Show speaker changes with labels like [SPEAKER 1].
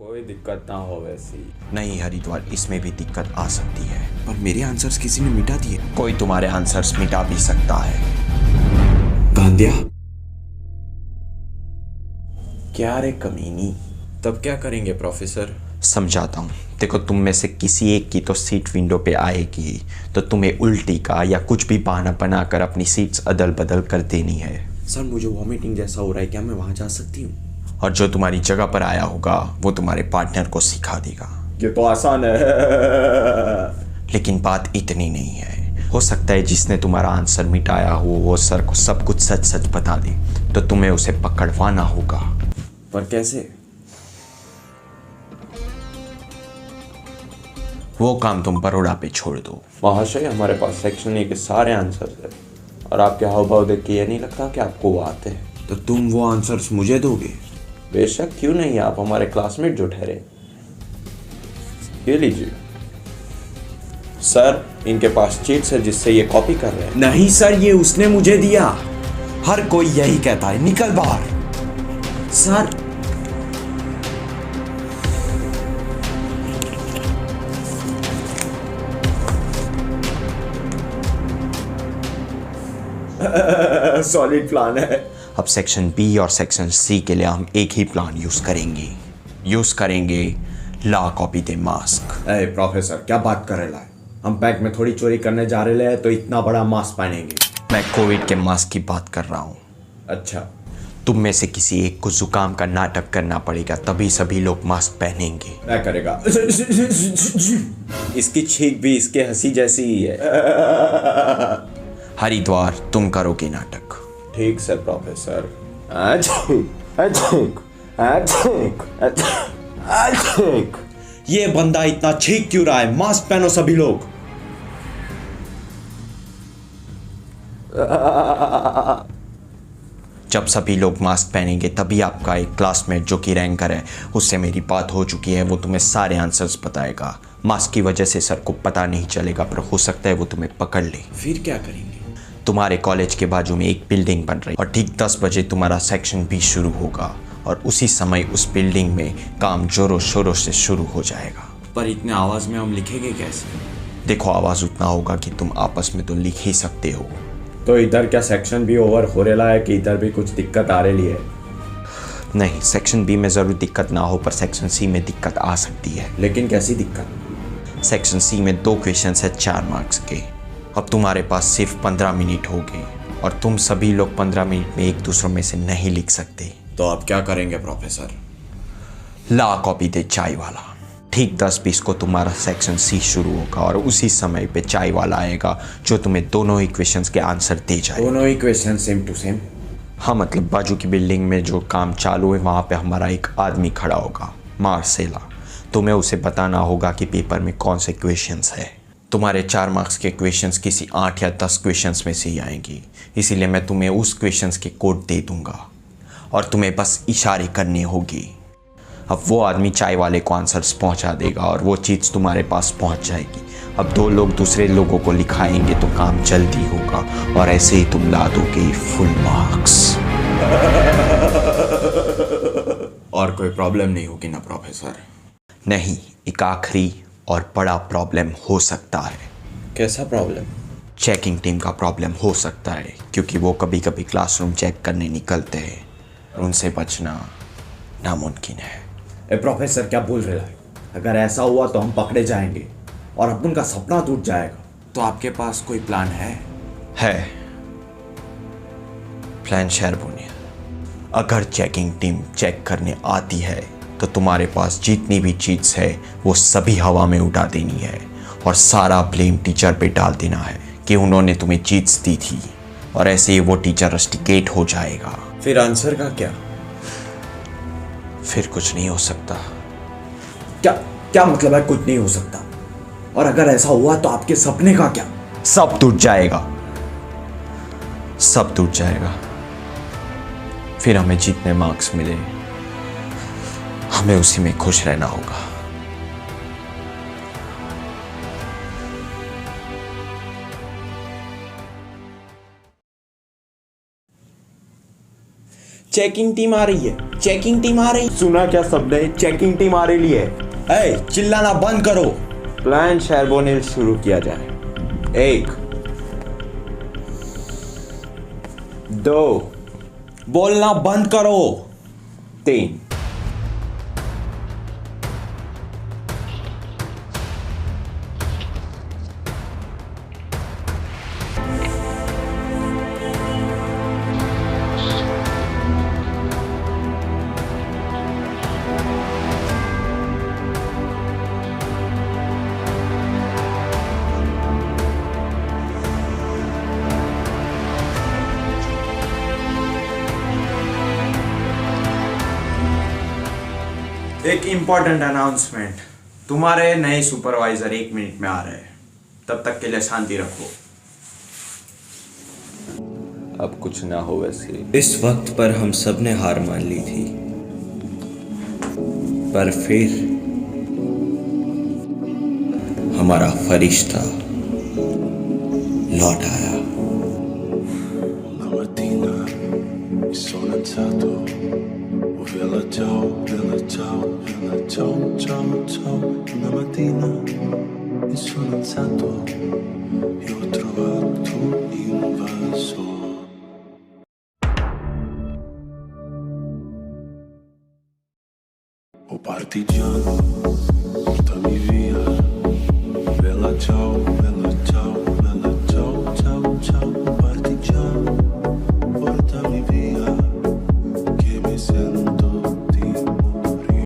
[SPEAKER 1] कोई दिक्कत ना हो वैसी।
[SPEAKER 2] नहीं हरिद्वार, इसमें भी दिक्कत आ सकती है।
[SPEAKER 3] पर मेरे आंसर्स किसी ने मिटा दिए।
[SPEAKER 2] कोई तुम्हारे आंसर्स मिटा भी सकता है।
[SPEAKER 3] गांधिया,
[SPEAKER 2] क्या रे कमीनी।
[SPEAKER 1] तब क्या करेंगे प्रोफेसर?
[SPEAKER 2] समझाता हूँ। देखो, तुम में से किसी एक की तो सीट विंडो पे आएगी, तो तुम्हें उल्टी का या कुछ भी बहाना बनाकर अपनी सीट्स अदल बदल कर देनी है।
[SPEAKER 3] सर मुझे वॉमिटिंग जैसा हो रहा है, क्या मैं वहां जा सकती हूँ?
[SPEAKER 2] और जो तुम्हारी जगह पर आया होगा वो तुम्हारे पार्टनर को सिखा देगा।
[SPEAKER 1] ये तो आसान है।
[SPEAKER 2] लेकिन बात इतनी नहीं है। हो सकता है जिसने तुम्हारा आंसर मिटाया हो वो सर को सब कुछ सच सच बता दे, तो तुम्हें उसे पकड़वाना होगा।
[SPEAKER 1] पर कैसे?
[SPEAKER 2] वो काम तुम बड़ौदा पे छोड़ दो।
[SPEAKER 1] महाशय, हमारे पास सेक्शन ए के सारे आंसर्स है और आपके हाव भाव देख के ये नहीं लगता कि आपको वो आते हैं।
[SPEAKER 3] तो तुम वो आंसर्स मुझे दोगे?
[SPEAKER 1] बेशक, क्यों नहीं, आप हमारे क्लासमेट जो ठहरे। ये लीजिए सर, इनके पास चीट्स है जिससे ये कॉपी कर रहे हैं।
[SPEAKER 3] नहीं सर, ये उसने मुझे दिया। हर कोई यही कहता है, निकल बाहर। सर
[SPEAKER 1] सॉलिड प्लान है।
[SPEAKER 2] अब सेक्शन बी और सेक्शन सी के लिए हम एक ही प्लान यूज करेंगे ला कॉपी दे मास्क।
[SPEAKER 1] अरे प्रोफेसर, क्या बात कर रहे हैं? हम बैंक में थोड़ी चोरी करने जा रहे हैं तो इतना बड़ा मास्क पहनेंगे।
[SPEAKER 2] मैं कोविड के मास्क की बात कर रहा हूँ।
[SPEAKER 1] अच्छा,
[SPEAKER 2] तुम में से किसी एक को जुकाम का नाटक करना पड़ेगा, तभी सभी लोग मास्क पहनेंगे।
[SPEAKER 1] मैं करेगा। इसकी छींक भी इसके हंसी जैसी ही है।
[SPEAKER 2] हरिद्वार, तुम करोगे नाटक।
[SPEAKER 1] ठीक सर प्रोफेसर।
[SPEAKER 2] ये बंदा इतना छींक क्यों रहा है? मास्क पहनो सभी लोग। जब सभी लोग मास्क पहनेंगे तभी आपका एक क्लासमेट जो कि रैंकर है, उससे मेरी बात हो चुकी है, वो तुम्हें सारे आंसर्स बताएगा। मास्क की वजह से सर को पता नहीं चलेगा, पर हो सकता है वो तुम्हें पकड़ ले।
[SPEAKER 3] फिर क्या करेंगे?
[SPEAKER 2] तुम्हारे कॉलेज के बाजू में एक बिल्डिंग बन रही है और ठीक 10 बजे तुम्हारा सेक्शन भी शुरू होगा और उसी समय उस बिल्डिंग में काम जोरों शोरों से शुरू हो जाएगा।
[SPEAKER 3] पर इतने आवाज में हम लिखेंगे कैसे?
[SPEAKER 2] देखो, आवाज उतना होगा कि तुम आपस में तो लिख ही सकते हो।
[SPEAKER 1] तो इधर क्या सेक्शन भी ओवर हो रहा है कि इधर भी कुछ दिक्कत आ रही है?
[SPEAKER 2] नहीं, सेक्शन बी में ज़रूर दिक्कत ना हो, पर सेक्शन सी में दिक्कत आ सकती है।
[SPEAKER 1] लेकिन कैसी दिक्कत?
[SPEAKER 2] सेक्शन सी में 2 क्वेश्चंस है 4 मार्क्स के। अब तुम्हारे पास सिर्फ 15 मिनट हो गए और तुम सभी लोग 15 मिनट में एक दूसरों में से नहीं लिख सकते।
[SPEAKER 3] तो अब क्या करेंगे प्रोफेसर?
[SPEAKER 2] ला कॉपी दे चाय वाला। ठीक 10-20 को तुम्हारा सेक्शन सी शुरू होगा और उसी समय पे चाय वाला आएगा जो तुम्हें दोनों ही क्वेश्चंस के आंसर दे जाएगा।
[SPEAKER 1] दोनों ही क्वेश्चन सेम टू सेम?
[SPEAKER 2] हाँ, मतलब बाजू की बिल्डिंग में जो काम चालू है वहाँ पे हमारा एक आदमी खड़ा होगा, मार्सेला। तुम्हें उसे बताना होगा कि पेपर में कौन से क्वेश्चंस है। तुम्हारे 4 मार्क्स के क्वेश्चंस किसी 8 या 10 क्वेश्चंस में से ही आएंगी, इसीलिए मैं तुम्हें उस क्वेश्चंस के कोड दे दूंगा और तुम्हें बस इशारे करने होगी। अब वो आदमी चाय वाले को आंसर्स पहुंचा देगा और वो चीज़ तुम्हारे पास पहुंच जाएगी। अब 2 लोग दूसरे लोगों को लिखाएंगे तो काम जल्दी होगा और ऐसे ही तुम ला दोगे फुल मार्क्स।
[SPEAKER 3] और कोई प्रॉब्लम नहीं होगी ना प्रोफेसर?
[SPEAKER 2] नहीं, एक आखिरी और बड़ा प्रॉब्लम हो सकता है।
[SPEAKER 1] कैसा प्रॉब्लम?
[SPEAKER 2] चेकिंग टीम का प्रॉब्लम हो सकता है, क्योंकि वो कभी कभी क्लासरूम चेक करने निकलते हैं। उनसे बचना नामुमकिन है।
[SPEAKER 1] प्रोफेसर, क्या बोल रहे हैं? अगर ऐसा हुआ तो हम पकड़े जाएंगे और अपन का सपना टूट जाएगा।
[SPEAKER 3] तो आपके पास कोई प्लान है?
[SPEAKER 2] प्लान शेयर बुनिया। अगर चेकिंग टीम चेक करने आती है तो तुम्हारे पास जितनी भी चीज़ है वो सभी हवा में उड़ा देनी है और सारा ब्लेम टीचर पे डाल देना है कि उन्होंने तुम्हें चीज़ दी थी, और ऐसे ही वो टीचर रस्टिकेट हो जाएगा।
[SPEAKER 1] फिर आंसर का क्या?
[SPEAKER 2] फिर कुछ नहीं हो सकता।
[SPEAKER 1] क्या क्या मतलब है कुछ नहीं हो सकता? और अगर ऐसा हुआ तो आपके सपने का क्या?
[SPEAKER 2] सब टूट जाएगा, सब टूट जाएगा। फिर हमें जितने मार्क्स मिले हमें उसी में खुश रहना होगा।
[SPEAKER 3] चेकिंग टीम आ रही है, चेकिंग टीम आ रही।
[SPEAKER 1] सुना क्या सबने? चेकिंग टीम आ रही है।
[SPEAKER 3] ए, चिल्लाना बंद करो।
[SPEAKER 1] प्लान शेरबोनिल शुरू किया जाए। 1 2
[SPEAKER 3] बोलना बंद करो।
[SPEAKER 1] 3
[SPEAKER 2] एक इम्पॉर्टेंट अनाउंसमेंट, तुम्हारे नए सुपरवाइजर 1 मिनट में आ रहे हैं, तब तक के लिए शांति रखो।
[SPEAKER 1] अब कुछ ना हो वैसे।
[SPEAKER 3] इस वक्त पर हम सब ने हार मान ली थी, पर फिर हमारा फरिश्ता लौट आया।
[SPEAKER 4] La mattina mi sono alzato, oh vela ciao, vela ciao, vela ciao, ciao, ciao. Una mattina mi sono alzato e ho trovato invaso. Oh partigiano,